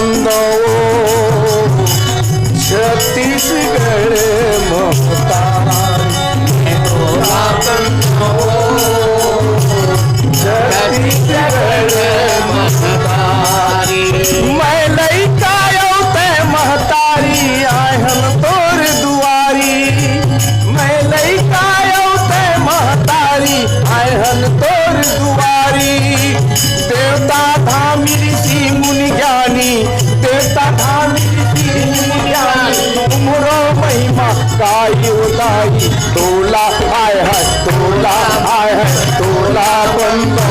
बंदो छत्तीसगढ़ महतारी तोला बंदो छत्तीसगढ़ महतारी। मैं लइका ते महतारी आहन तोर दुआरी। मैं लइका ते महतारी आहन तोर दुआरी। देवता धामी ऋषि मुनि ज्ञानी देवता धामी ऋषि मुनि ज्ञानी तुमरो महिमा गाई उदाई। तोला आय है तोला आय है तोला बंदो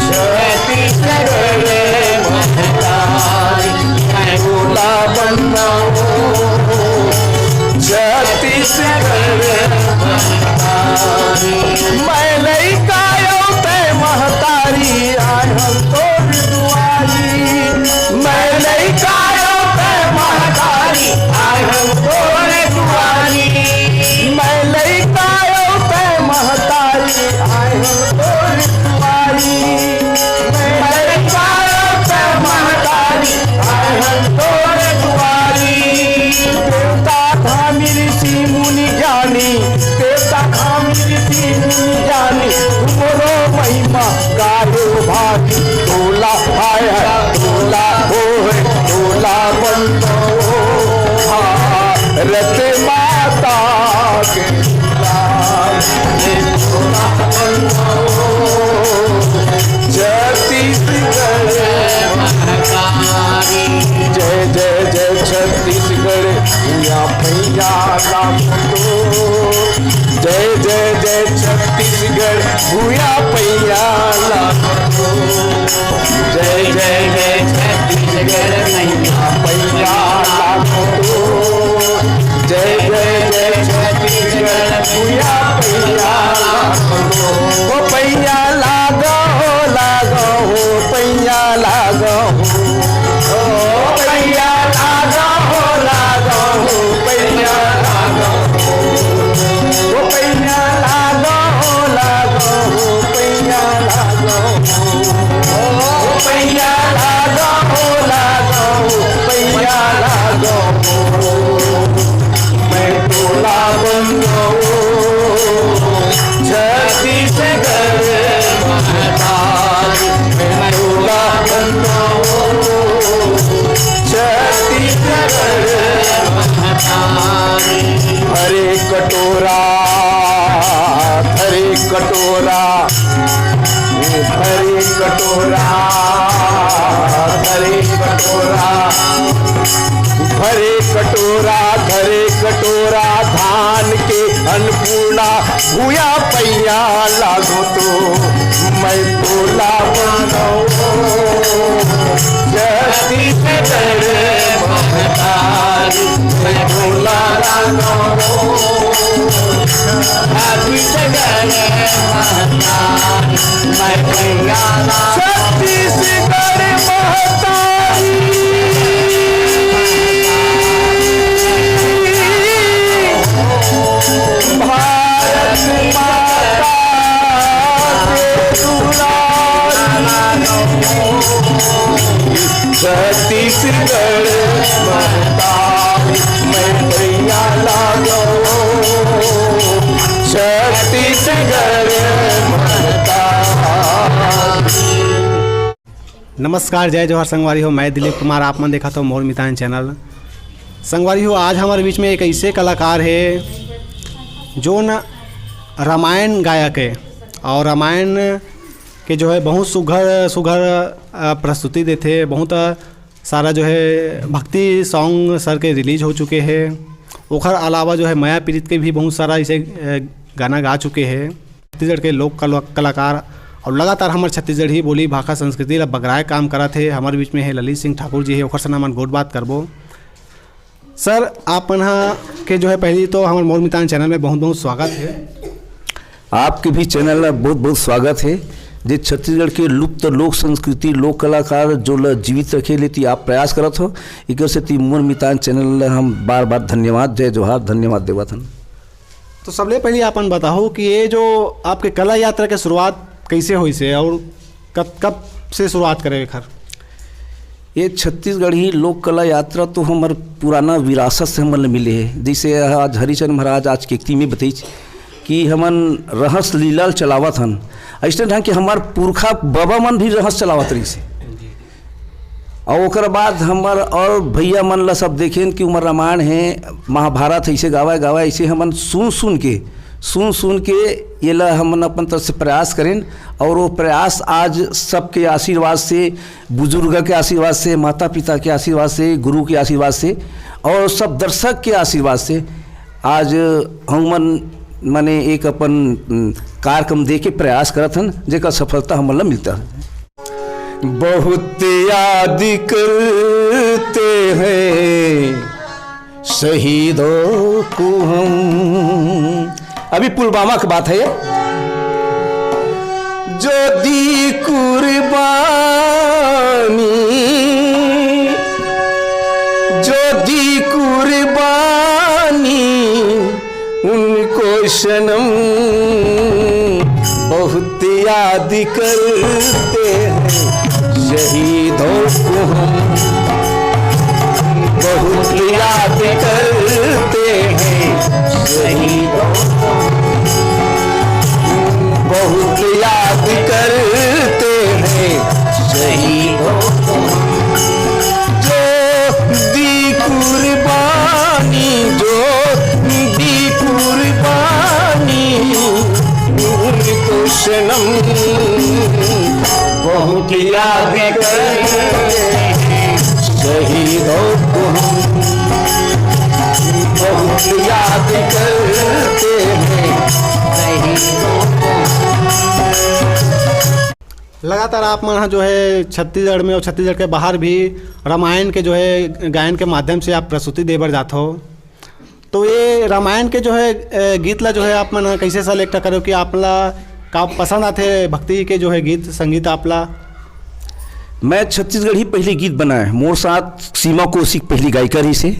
छत्तीसगढ़ महतारी तोला बंदो छत्तीसगढ़ महतारी। मैं लइका ते महतारी आहन तोर दुआरी। मैं लइका ते महतारी आहन तोर दुआरी। मैं लइका ते महतारी आहन तोर दुआरी। मैं लइका ते महतारी आहन तोर दुआरी। देवता धामी ऋषि मुनि ज्ञानी देवता धामी ऋषि मुनि ज्ञानी तुमरो महिमा गायो भागी। तोला आय है तोला हो है तोला बंदो भारत माता के लाल। तोला बंदो छत्तीसगढ़ महतारी। जय जय जय छत्तीसगढ़ भूया भैया लाखो। जय जय जय छत्तीसगढ़ भूया भैया लाखो। जय जय जय छत्तीसगढ़ भैया भैया लाखो। जय जय जय छत्तीसगढ़ भूया भैया लाखो। ओ भैया लागो लागो भैया लागो ओ भैया लागो लागो भैया लागो ओ भैया लागो लागो भैया लागो ओ भैया लागो लागो भैया लागो। मैं तोला बंदो छत्तीसगढ़ महतारी। मैं तोला बंदो छत्तीसगढ़ महतारी। हरे कटोरा हरे कटोरा हरे कटोरा हरे कटोरा भरे कटोरा धरे कटोरा धान के अन्नपूर्णा भूया पैया लागो। तो मैं तोला बंदो छत्तीसगढ़ महतारी। मैं तोला लागो छत्तीसगढ़ महतारी। मैं पैया छत्तीसगढ़ महतारी। भारत माता के दुलारी। छत्तीसगढ़ महतारी। मैं भैया लागो छत्तीसगढ़ महतारी। नमस्कार जय जवाहर संगवारी हो। मैं दिलीप कुमार आप मन देखा तो मोर मितान चैनल। संगवारी हो आज हमारे बीच में एक ऐसे कलाकार है जो न रामायण गायक है और रामायण के जो है बहुत सुघर प्रस्तुति देते। बहुत सारा जो है भक्ति सॉन्ग सर के रिलीज हो चुके हैं। ओखर अलावा जो है माया पीड़ित के भी बहुत सारा ऐसे गाना गा चुके हैं। छत्तीसगढ़ के लोक कलाकार और लगातार हमारे छत्तीसगढ़ ही बोली भाषा संस्कृति ला बगराए काम करा थे। हमारे बीच में है ललित सिंह ठाकुर जी है। ओखर से नाम गोट बात करबो। सर आप के जो है पहली तो हमारे मोर मितान चैनल में बहुत बहुत स्वागत है। आपके भी चैनल में बहुत बहुत स्वागत है। जे छत्तीसगढ़ के लुप्त लोक संस्कृति लोक कलाकार जो जीवित रखे लेती आप प्रयास करत हो। एक से ती मोर मितान चैनल हम बार बार धन्यवाद जय जोहार धन्यवाद देवत हन। तो सबले पहले आपन बताओ कि ये जो आपके कला यात्रा के शुरुआत कैसे हुई से और कब से शुरुआत करे खर। ये छत्तीसगढ़ी लोक कला यात्रा तो हमार पुराना विरासत से हमन मिले है। जैसे आज हरिचंद महाराज आज केकती में बताई कि हमन रहस लीला चलावत हन, ऐसे ढंग के हमार पुरखा बाबा मन भी रहस चलावत रही से। और ओकर बाद हमार और भैया मन ला सब देखें कि उमर रामायण है, महाभारत ऐसे गावा ऐसे हमन सुन के ये ला हमन अपन तरफ से प्रयास करें। और वो प्रयास आज सबके आशीर्वाद से, बुजुर्ग के आशीर्वाद से, माता पिता के आशीर्वाद से, गुरु के आशीर्वाद से और सब दर्शक के आशीर्वाद से आज हमन माने एक अपन कार्यक्रम दे के प्रयास करत हन, जेकर सफलता हमन ला मिलता है। बहुत याद करते हैं शहीदों को हम। अभी पुलवामा की बात है ये। जो दी कुर्बानी, जो दी कुर्बानी उनको सनम बहुत याद करते हैं शहीदों को हम। बहुत याद करते हैं शहीदों को, बहुत याद करते हैं शहीदों को। जो दी कुर्बानी, जो दी कुर्बानी उनको सनम बहुत याद करते हैं शहीदों को हम। बहुत याद करते हैं शहीदों को। लगातार आप मन जो है छत्तीसगढ़ में और छत्तीसगढ़ के बाहर भी रामायण के जो है गायन के माध्यम से आप प्रस्तुति देबर जात हो, तो ये रामायण के जो है गीत ला जो है आप मन कैसे सेलेक्ट करो कि आपला का पसंद आते भक्ति के जो है गीत संगीत आपला? मैं छत्तीसगढ़ी पहले गीत बनाए, मोर साथ सीमा कौशिक पहली गायिका रही से,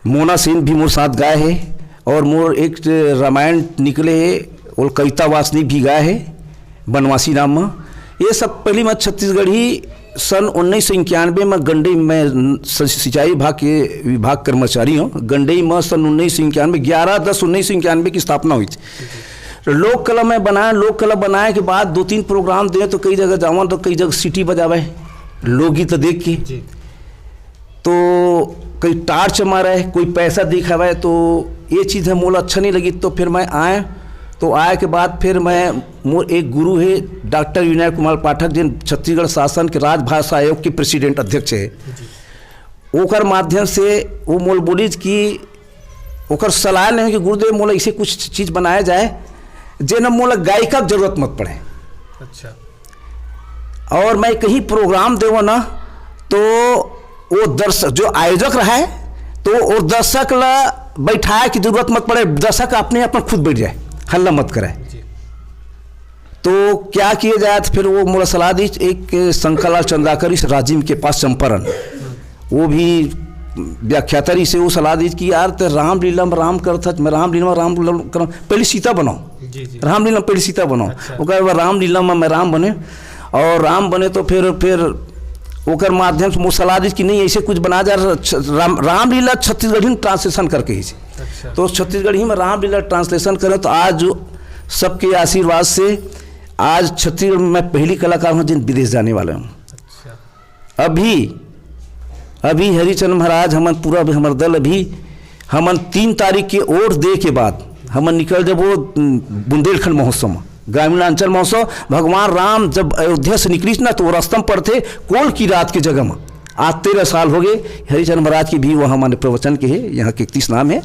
मोना सेन भी मोर साथ गाए है और मोर एक रामायण निकले है और कविता वासनिक भी गाए है बनवासी नाम में। ये सब पहली मैं छत्तीसगढ़ी सन 1991 में गंडई में सिंचाई विभाग कर्मचारी हूँ। गंडई में सन 1991 11/10/1991 की स्थापना हुई थी। लोक कला में बनाया, लोक कला बनाए के बाद 2-3 प्रोग्राम दिए तो कई जगह जावा तो कई जगह सीटी बजावे लोकगीत देख के, तो कोई टार्च मारे, कोई पैसा दिखावे, तो ये चीज़ है मोला अच्छा नहीं लगी। तो फिर मैं आए, तो आए के बाद फिर मैं मोर एक गुरु है डॉक्टर विनय कुमार पाठक, जिन छत्तीसगढ़ शासन के राजभाषा आयोग के प्रेसिडेंट अध्यक्ष है, ओकर माध्यम से वो मोल बोली कि ओकर सलाह नहीं कि गुरुदेव मोला इसे कुछ चीज़ बनाया जाए जेना मोला गायिका की जरूरत मत पड़े। अच्छा। और मैं कहीं प्रोग्राम देवो ना तो वो दर्शक जो आयोजक रहा है तो वो दर्शक ला बैठाए की जरूरत मत पड़े, दर्शक अपने अपन खुद बैठ जाए, हल्ला मत करे। तो क्या किया जाए, तो फिर वो मोला सलाह दी एक शंकरलाल चंद्राकर इस राजीव के पास चंपारण, वो भी व्याख्यातरी से वो सलाह दी कि यार तो रामलीला में राम करता, मैं रामलीला में राम कर पहले सीता बनाओ, रामलीला में पहले सीता बनाओ। ओकर बाद रामलीला में मैं राम बने, और राम बने तो फिर ओकर माध्यम से वो सलाह दी कि नहीं ऐसे कुछ बना जाए रामलीला छत्तीसगढ़ी में ट्रांसलेशन करके ही। अच्छा। तो छत्तीसगढ़ी में रामलीला ट्रांसलेशन करें तो आज सबके आशीर्वाद से आज छत्तीसगढ़ में मैं पहली कलाकार हूँ जिन विदेश जाने वाले हूँ। अच्छा। अभी हरिचंद महाराज हमन पूरा हमर दल अभी हमन 3 तारीख के ओर दे के बाद हमन निकल जब वो बुंदेलखंड महोत्सव में, ग्रामीणांचल महोत्सव। भगवान राम जब अयोध्या से निकली ना तो वो रास्ता में पड़ते कोल की रात की जगह में। आज 13 साल हो गए हरिचंद महाराज की भी वो हमारे प्रवचन के है, यहाँ के 31 नाम है।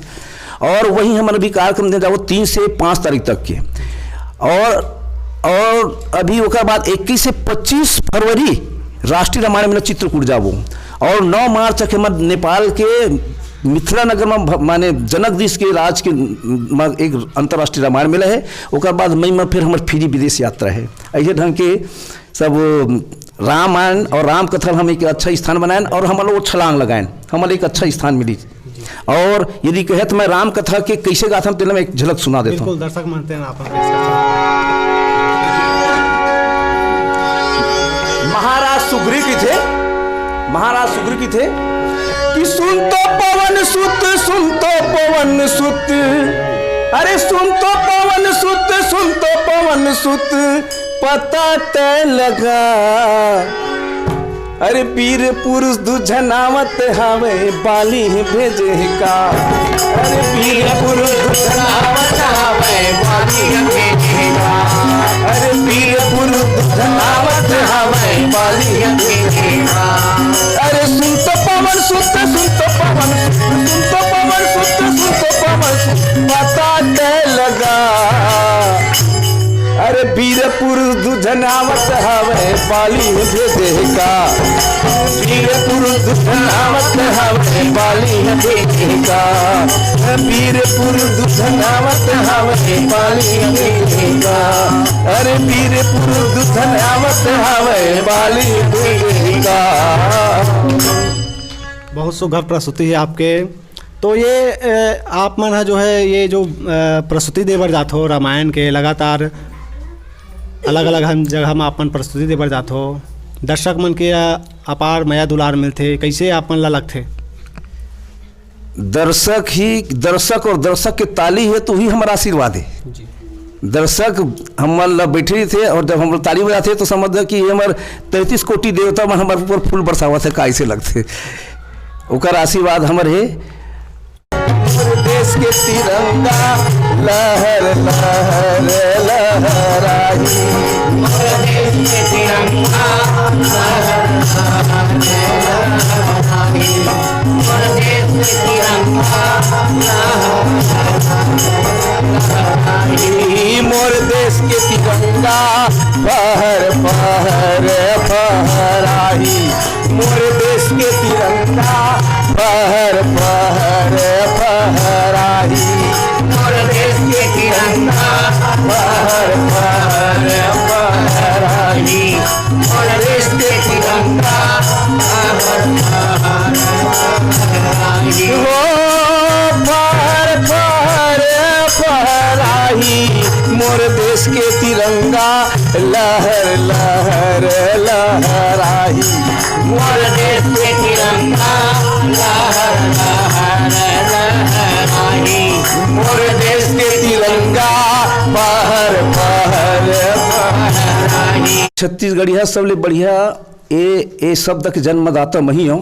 और वहीं हमन अभी कार्यक्रम दे जाओ 3 से 5 तारीख तक के। और अभी ओकर बाद 21 से 25 फरवरी राष्ट्रीय रामायण मेला चित्रकूट जाबो, और 9 मार्च के मध्य नेपाल के मिथिला नगर में माने जनक देश के राज के एक अंतर्राष्ट्रीय रामायण मेला है। ओकर बाद मई में फिर हमारे फ्री विदेश यात्रा है। ऐसे ढंग के सब रामायण और राम कथा हम एक अच्छा स्थान बनाए और हम लोग छलांग लगाएं, हमारे एक अच्छा स्थान मिली। और यदि कहे तो मैं राम कथा के कैसे गाता हूँ तेल में एक झलक सुना देता हूँ। दर्शक मानते हैं आप। महाराज सुग्रीव थे महाराज सुग्रीव की थे कि सुन तो पवन सुत, अरे सुन तो पवन सुत पता तय लगा, अरे वीर पुरुष दुझनावत हवे बाली भेजे का, अरे वीर पुरुष दुझनावत हवे बाली भेजे का, अरे वीर पुरुष दुझनावत हवे बाली भेजे का, अरे सुन तो पवन सुत पता तय लगा, अरे वीर पुरुष दुझनावत हवे बाली भेजे का, वीर पुरुष दुझनावत हवे बाली भेजे का, वीर पुरुष दुझनावत हवे बाली भेजे का, अरे वीर पुरुष दुझनावत हवे बाली भेजे का। बहुत सुघर प्रस्तुति है आपके। तो ये आप मन है जो है ये जो प्रस्तुति देवर जात हो रामायण के लगातार अलग अलग हम जगह में अपन प्रस्तुति देवर जात हो, दर्शक मन के अपार मया दुलार मिलते, कैसे आप मन ला लगते? दर्शक और दर्शक के ताली है तो ही हमारा आशीर्वाद है। दर्शक हम ला बैठे थे और जब हम ताली बजाते तो समझ कि हमारे 33 कोटि देवता मन हमारे ऊपर फूल बरसावत है, कैसे लगते ओकर आशीर्वाद हमर है। देश के तिरंगा लहर लहर लहराई, देश के तिरंगा लहर लहर लहराई, देश के तिरंगा लहराई, मोर देश के तिरंगा फहर फहर फहराई, मोर देश के तिरंगा फहर फहर फहराई, मोर देश के तिरंगा फहर फहर फहराई, मोर देश के तिरंगा फहर फहर फहराई, हो फहर फहर फहराई, मोर देश के तिरंगा लहर लहर लहराई, मोर देश के तिरंगा लहर लहर लहराई, मोर देश के तिरंगा फहर फहर फहराई। छत्तीसगढ़िया सबले बढ़िया ए शब्द के जन्मदाता मही हो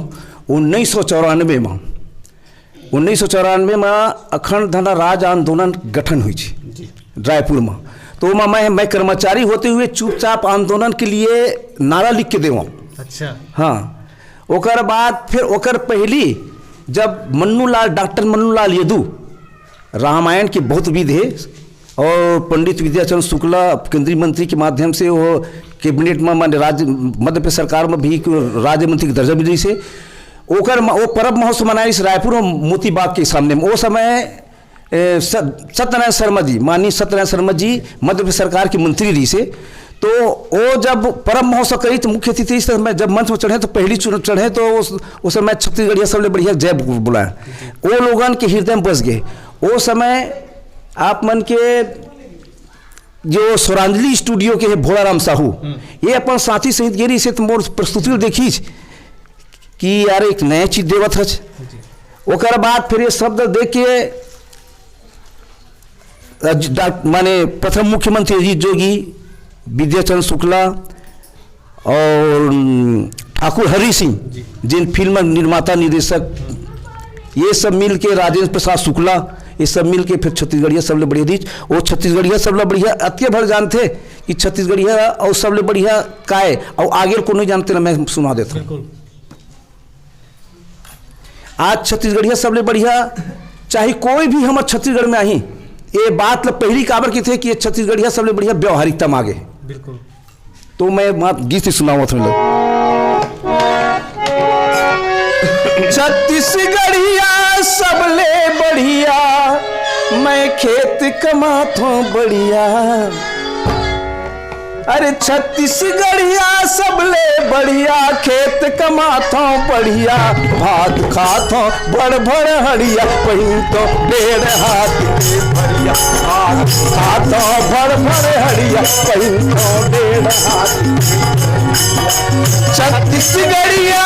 1994 में। 1994 में अखंड धना राज आंदोलन गठन हुई रायपुर में। तो मैं कर्मचारी होते हुए चुपचाप आंदोलन के लिए नारा लिख के देवा। अच्छा। हाँ, ओकर बाद फिर ओकर पहली जब डॉक्टर मन्नूलाल यदू रामायण के बहुत विद है और पंडित विद्याचंद्र शुक्ला केंद्रीय मंत्री के माध्यम से वो कैबिनेट में राज्य मध्य प्रदेश सरकार में भी राज्य मंत्री की दर्जा मिली से ओकर वो पर्व महोत्सव मनाए इस रायपुर में मोती बाग के सामने में। वो समय सत्यनारायण शर्मा जी, माननीय सत्यनारायण शर्मा जी मध्य प्रदेश सरकार के मंत्री रही से। तो वो जब परम महोत्सव करी तो मुख्य अतिथि से मैं जब मंच में चढ़े तो पहली चढ़े तो उस समय छत्तीसगढ़िया सबले बढ़िया जय बुलाया, वो लोगन के हृदय में बस गए। वो समय आप मन के जो स्वरांजलि स्टूडियो के है भोलाराम साहू, ये अपन साथी सहित गिरी से तो मोर प्रस्तुति देखी कि यार एक नया चीज देवत है। ओकर बाद फिर ये शब्द देख के माने प्रथम मुख्यमंत्री अजीत जोगी, विद्याचंद्र शुक्ला और ठाकुर हरि सिंह जिन फिल्म निर्माता निर्देशक, ये सब मिल के राजेंद्र प्रसाद शुक्ला, ये सब मिल के फिर छत्तीसगढ़िया सबले बढ़िया दी। वो छत्तीसगढ़िया सबले बढ़िया अत्य भर जानते कि छत्तीसगढ़िया और सबले बढ़िया काय और आगे को नहीं जानते ना, मैं सुना देता हूँ। आज छत्तीसगढ़िया सबले बढ़िया चाहे कोई भी हमारे छत्तीसगढ़ में आई, ये बात पहली काबर की थे कि ये छत्तीसगढ़िया सबले बढ़िया व्यवहारिकता मांगे। बिल्कुल। तो मैं गीत सुनाऊँ छत्तीसगढ़िया सबले बढ़िया, मैं खेत कमाथों बढ़िया, अरे छत्तीसगढ़िया सबले बढ़िया, खेत कमाथों बढ़िया, भात खाथों बड़ बड़ हड़िया, पहिन तो 1.5 हाथ के भरिया, भात खाथों बड़ बड़ हड़िया, पहिन तो 1.5 हाथ के। छत्तीसगढ़िया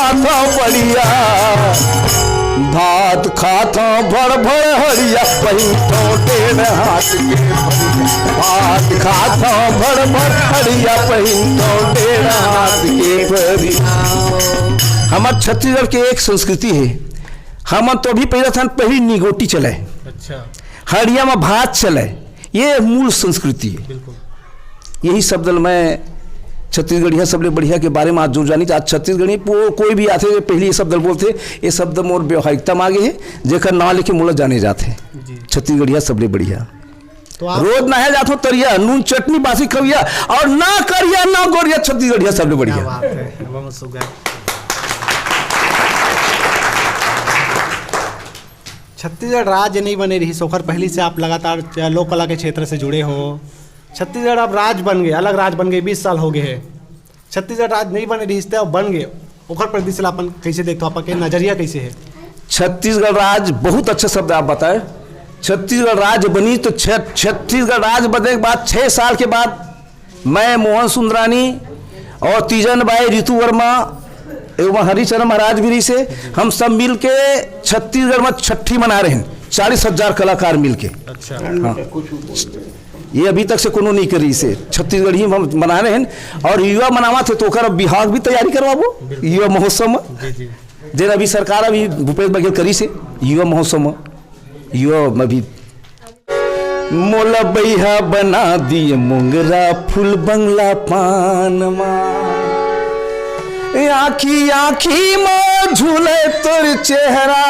खाता बढ़िया, भात खाता भर भर हरिया, पहितो टेढ़ हाथ के फरिया, भात खाता भर भर हरिया, पहितो टेढ़ हाथ के फरिया। हमार छत्तीसगढ़ के एक संस्कृति है, हम तो भी पहले था पहली निगोटी चले, अच्छा, हरिया में भात चले, ये मूल संस्कृति है। बिल्कुल यही शब्द मैं छत्तीसगढ़िया सबले बढ़िया के बारे में आज जो जानी, आज छत्तीसगढ़ी कोई भी आते पहले ये शब्द बोलते, ये शब्द मोर व्यवहारिकता में आगे है, जेकर नाम लेके मोला जाने जाते छत्तीसगढ़िया सबले बढ़िया। तो आप रोज नहा जाते तरिया नून चटनी बासी खविया और ना करिया ना गोरिया, छत्तीसगढ़िया सबले बढ़िया। बात है, बहुत सुघर। छत्तीसगढ़ राज्य नहीं बने रही सोखर, पहले से आप लगातार लोक कला के क्षेत्र से जुड़े हो। छत्तीसगढ़ अब राज्य बन गए, अलग राज्य बन गए, 20 साल हो गए हैं। छत्तीसगढ़ राज्य नहीं बने रही अब बन गए, ओखर प्रति से अपन कैसे देखते हो, आपका नजरिया कैसे है? छत्तीसगढ़ राज्य बहुत अच्छा शब्द आप बताए। छत्तीसगढ़ राज्य बनी तो छत्तीसगढ़ राज्य बनने के बाद 6 साल के बाद मैं मोहन सुंदरानी और तीजन बाई ऋतु वर्मा एवं हरिचरण महाराज गिरी से हम सब मिल के छत्तीसगढ़ में छठी मना रहे हैं, 40,000 कलाकार मिल के। अच्छा, हाँ। ये अभी तक से कोनो नहीं करी, इसे छत्तीसगढ़ ही हम मना रहे हैं। और युवा मनावा थे तो ओकर बिहार भी तैयारी करवाबो युवा महोत्सव में, जे अभी सरकार अभी भूपेश बघेल करी से युवा महोत्सव में, युवा अभी मोला बैहा बना दिए मोंगरा फूल बंगला पान आखी आखी में झूले तोर चेहरा,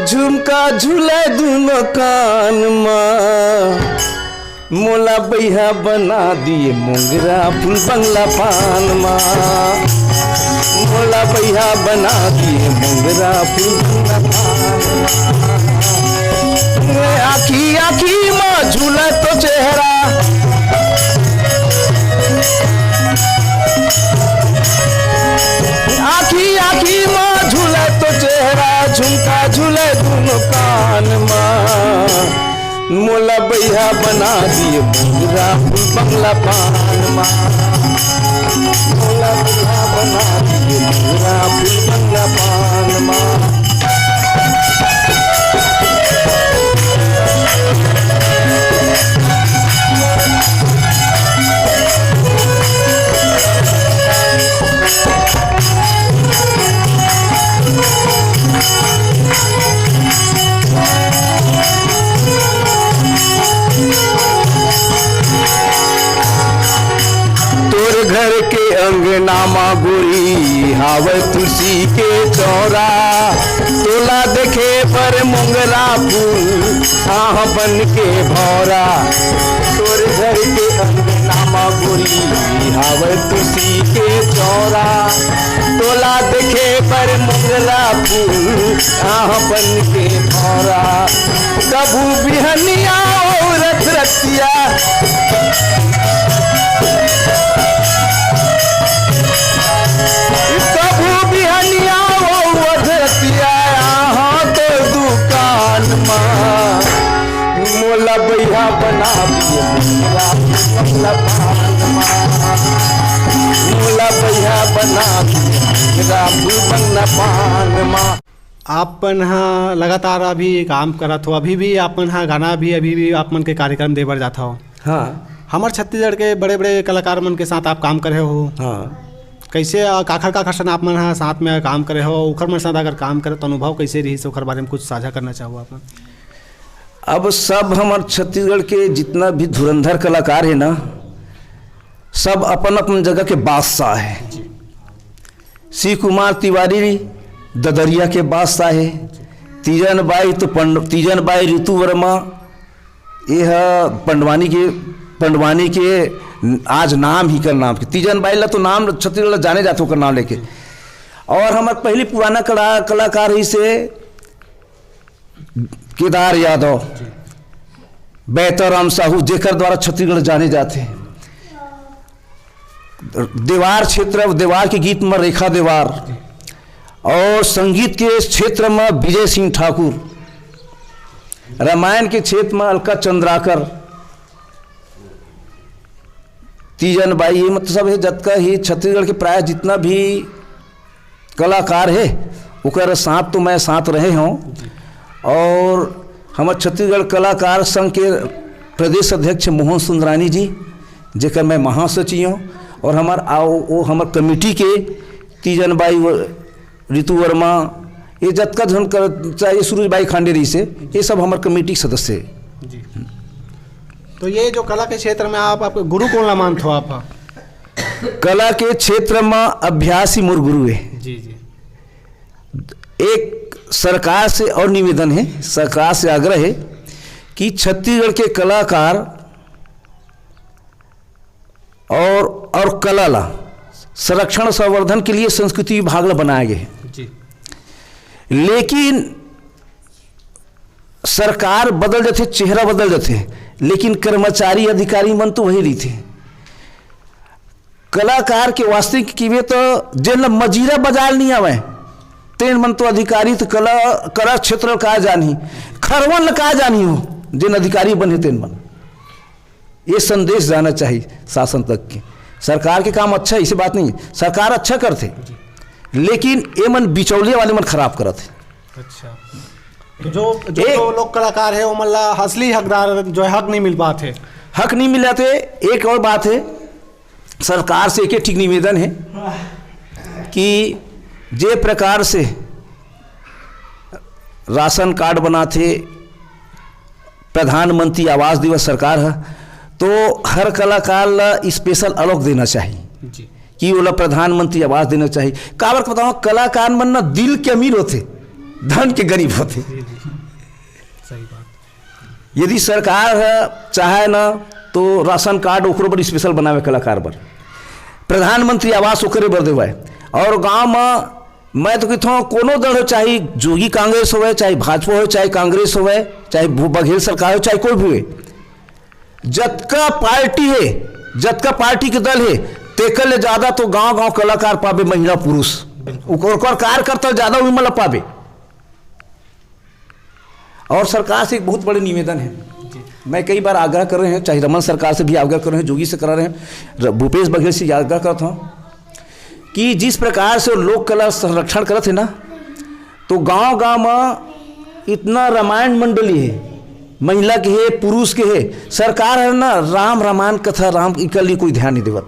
झुमका झूले दोनों कान में, मोला बैहा बना दिए मोंगरा फूल बंगला पान माँ, मोला बैहा बना दिए मोंगरा फूल बंगला पान। आखी आखी माँ झूला तो चेहरा, आखी आखी माँ झूला तो चेहरा, झुमका झूले दोनों कान माँ, मोला बैहा बना दिए मोगरा फूल बंगला पान माँ, मोला बैहा बना दिए मोगरा फूल बंगला पान माँ। घर के अंगना मा गोरी हावे तुलसी के चौरा, तोला देखे पर मोंगरा फूल आह बन के भौरा। तोर घर के अंगना मा गोरी हावे तुलसी के चौरा, तोला देखे पर मोंगरा फूल आह बन के भौरा। कभू बिहनिया औरत रतिया, कभू बिहनिया औरतिया तो दुकान माँ, मोला बैहा बना दिए मोगरा बंगला पान माँ, मोला बैहा बना दिए मोगरा बंगला पान माँ। आपन हाँ लगातार अभी काम करत हो, अभी भी आपन हाँ गाना भी अभी भी आप मन के कार्यक्रम देवर जाता हो। हाँ, हमारे छत्तीसगढ़ के बड़े बड़े कलाकार मन के साथ आप काम करे हो। हाँ, कैसे काखर सन आप मन हाँ साथ में काम करे हो, उखर मन साथ अगर काम करे तो अनुभव कैसे रही से, उखर बारे में कुछ साझा करना चाहो आप? अब सब हमारे छत्तीसगढ़ के जितना भी धुरंधर कलाकार है ना, सब अपन अपन जगह के बादशाह है। शिव कुमार तिवारी ददरिया के बादशाह है, तीजन बाई ऋतु वर्मा यह पंडवानी के आज नाम ही कर नाम के तीजन बाई ला तो नाम छत्तीसगढ़ जाने जाते होकर नाम लेके। और हमारे पहले पुराना कलाकार ही से केदार यादव, बेहतराम साहू जेकर द्वारा छत्तीसगढ़ जाने जाते हैं। देवार क्षेत्र, देवार के गीत में रेखा देवार, और संगीत के क्षेत्र में विजय सिंह ठाकुर, रामायण के क्षेत्र में अलका चंद्राकर, तीजन बाई, ये मतलब है जत का ही छत्तीसगढ़ के प्राय जितना भी कलाकार है उकर साथ तो मैं साथ रहे हूँ। और हमारे छत्तीसगढ़ कलाकार संघ के प्रदेश अध्यक्ष मोहन सुंदरानी जी जेकर मैं महासचिव हूँ, और हमार कमेटी के तीजन बाई ऋतु वर्मा, ये जतका धन कर चाहे सूरज बाई खांडेरी से, ये सब हमारे कमेटी के सदस्य है जी। तो ये जो कला के क्षेत्र में आपके गुरु कौन ला मानते हो आप? कला के क्षेत्र में अभ्यास ही मोर गुरु है जी जी। एक सरकार से और निवेदन है, सरकार से आग्रह है कि छत्तीसगढ़ के कलाकार और कला ला संरक्षण संवर्धन के लिए संस्कृति विभाग ला बनाया गया है जी। लेकिन सरकार बदल जाते, चेहरा बदल जाते, लेकिन कर्मचारी अधिकारी मन तो वही रही थे। कलाकार के वास्तविक कीवे तो जिन मजीरा बाजार नहीं आवे तेन मन तो अधिकारी तो कला क्षेत्र का जानी, खरवन का जानी हो जिन अधिकारी बने तेन मन। ये संदेश जाना चाहिए शासन तक के। सरकार के काम अच्छा है, इसे बात नहीं है, सरकार अच्छा करते, लेकिन ये मन बिचौलिया वाले मन खराब करते। अच्छा, तो जो लोग कलाकार है वो मतलब असली हकदार जो है हक नहीं मिल पाते, हक नहीं मिल जाते। एक और बात है, सरकार से एक ठीक निवेदन है कि जे प्रकार से राशन कार्ड बनाते, प्रधानमंत्री आवास दिवस सरकार है, तो हर कलाकार ला स्पेशल अलग देना चाहिए जी। कि वो प्रधानमंत्री आवास देना चाहिए। काबर को बताओ, कलाकार मन ना दिल के अमीर होते, धन के गरीब होते। सही बात। यदि सरकार है चाहे ना तो राशन कार्ड ओकरो पर स्पेशल बनावे, कलाकार पर प्रधानमंत्री आवास ओकरे बर देवे। और गांव में मैं तो कहता हूँ कोनो दल हो, चाहे जोगी कांग्रेस हो, चाहे भाजपा हो, चाहे कांग्रेस हो, चाहे बघेल सरकार हो, चाहे कोई भी हो, जतका पार्टी है, जतका पार्टी के दल है, तेकर ले ज्यादा तो गांव गांव कलाकार पावे, महिला पुरुष ओकर कार्यकर्ता ज्यादा उमल पावे। और सरकार से एक बहुत बड़े निवेदन है, मैं कई बार आग्रह कर रहे हैं, चाहे रमन सरकार से भी आग्रह कर रहे हैं, जोगी से करा रहे हैं, भूपेश बघेल से आग्रह करता हूँ कि जिस प्रकार से लोक कला संरक्षण करते हैं ना, तो गांव गांव में इतना रामायण मंडली है, महिला के है, पुरुष के है, सरकार है ना राम रामायण कथा राम के लिए कोई ध्यान नहीं देवत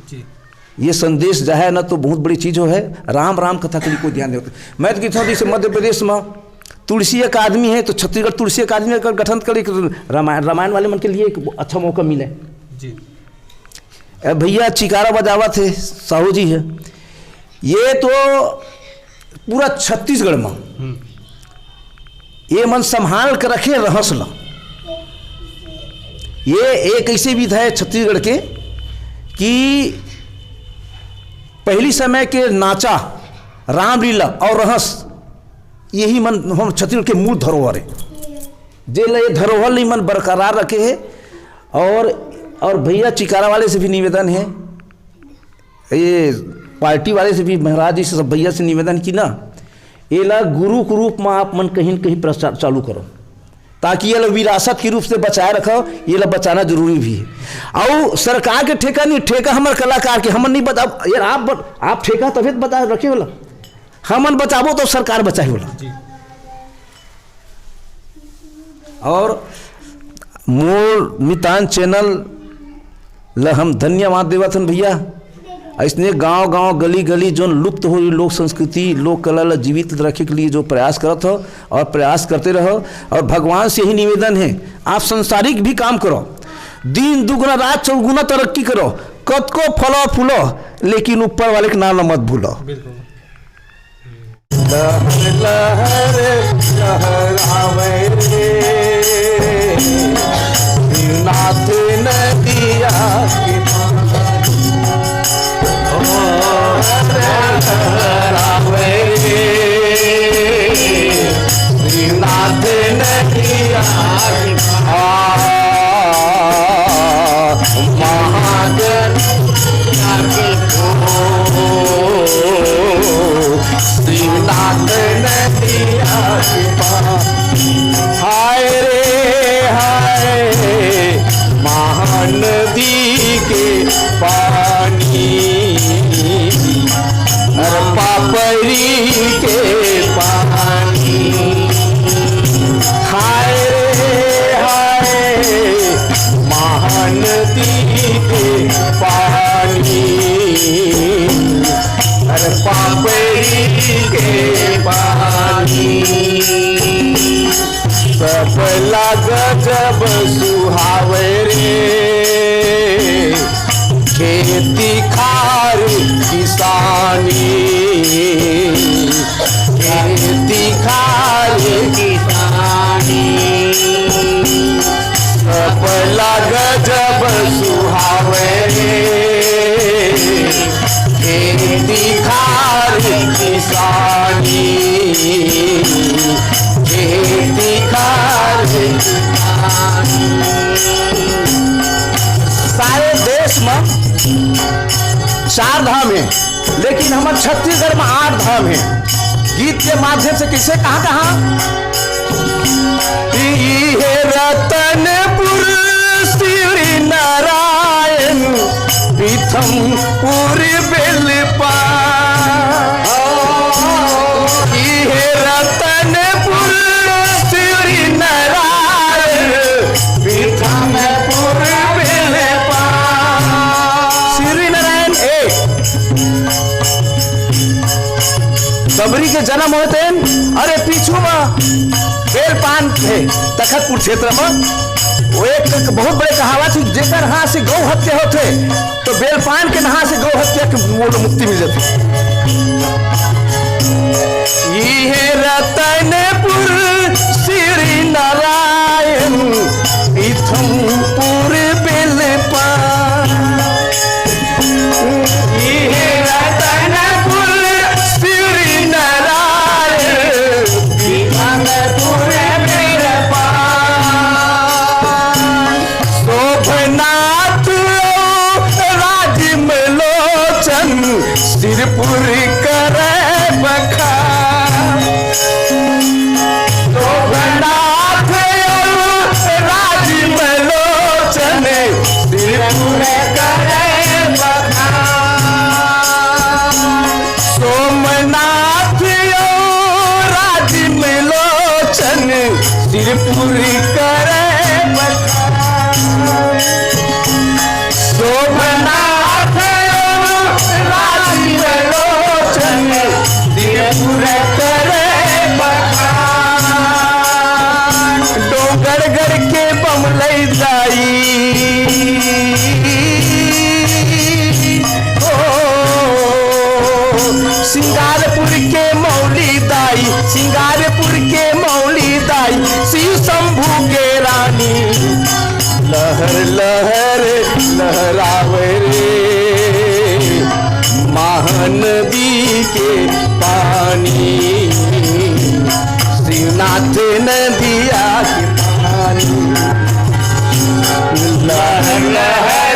जी। ये संदेश जो है ना तो बहुत बड़ी चीज़ हो है, राम राम कथा के लिए कोई ध्यान देवत। मैं तो कहता हूँ जैसे मध्य प्रदेश में तुलसी अकादमी है, तो छत्तीसगढ़ तुलसी अकादमी का गठन कर रामायण वाले मन के लिए एक अच्छा मौका मिले जी। भैया चिकारा बजावा थे, साहू जी है, ये तो पूरा छत्तीसगढ़ में ये मन संभाल कर रखे रहस ला। ये एक ऐसी विधा है छत्तीसगढ़ के कि पहली समय के नाचा, रामलीला और रहस, यही मन हम छत्तीसगढ़ के मूल धरोहर है, जे ये धरोहर नहीं मन बरकरार रखे है। और भैया चिकारा वाले से भी निवेदन है, ये पार्टी वाले से भी, महाराज जी से, सब भैया से निवेदन की ना, ये ला गुरु के रूप में आप मन कहीं न कहीं प्रचार चालू करो, ताकि ये ला विरासत के रूप से बचाए रखो। ये ला बचाना जरूरी भी है। और सरकार के ठेका नहीं, ठेका हमारे कलाकार के, हमन नहीं बता यार, आप ठेका तभी बता रखे होला, हमन बचाबो तो सरकार बचाई होला। और मोर मितान चैनल ला हम धन्यवाद देवत हन भैया। इसने गांव गांव गली गली जो लुप्त हो रही लोक संस्कृति, लोक कला ला जीवित रखे के लिए जो प्रयास करत हो और प्रयास करते रहो। और भगवान से यही निवेदन है, आप संसारिक भी काम करो, दिन दुगुना रात चौगुना तरक्की करो, कद को फलो फूलो, लेकिन ऊपर वाले के नाम मत भूलो। लहर लहर लहरावे नाथ नदिया के लहरावे नाथ नदिया महाजन श्रीनाथ नदिया के पास, हाय रे हाय महानदी के पानी, अरे पापड़ी के पानी। हाय रे हाय महानदी के पानी, अरे पापड़ी के पानी। सब लाग जब सुहावे रे, खेती खार किसानी, खेती खार किसानी। सब लाग जब सुहावे रे, खेती खार किसानी, खेती खार किसानी। सारे देश में 4 धाम है, लेकिन हमारे छत्तीसगढ़ में 8 धाम है। गीत के माध्यम से किसे कहाँ कहाँ ये रतनपुर श्री नारायण पीथमपुर बेलपा, ये रतनपुर श्री नारायण पीथमपुर बेलपा। श्री नारायण सबरी के जन्म होते हैं। अरे पीछू में बेलपान थे तखतपुर क्षेत्र में, वो एक बहुत बड़े कहावत थी, जेकर हाथ से गौ हत्या होते तो बेलपान के नहा से गौ हत्या के वो मुक्ति मिल जाती। ये रतनपुर श्री नारायण पीथमपुर बेलपान, ये रतनपुर श्री नारायण पीथमपुर बेलपान। शोभनाथ राजमलोचन सिरपुर करे बखान। शोभनाथ राजमलोचन सिरपुर करे बखान। सोमनाथ राजमलोचन सिरपुर करे बखान। सोमनाथ राजमलोचन सिरपुर करे बखान। डोंगरगढ़ के बमलई दाई, सिंगारपुर के मौली दाई, सिंगारपुर के मौली दाई, शिव शंभू के रानी। लहर लहर लहरावे रे महानदी के पानी, शिवनाथ नदिया के पानी। लहर लहर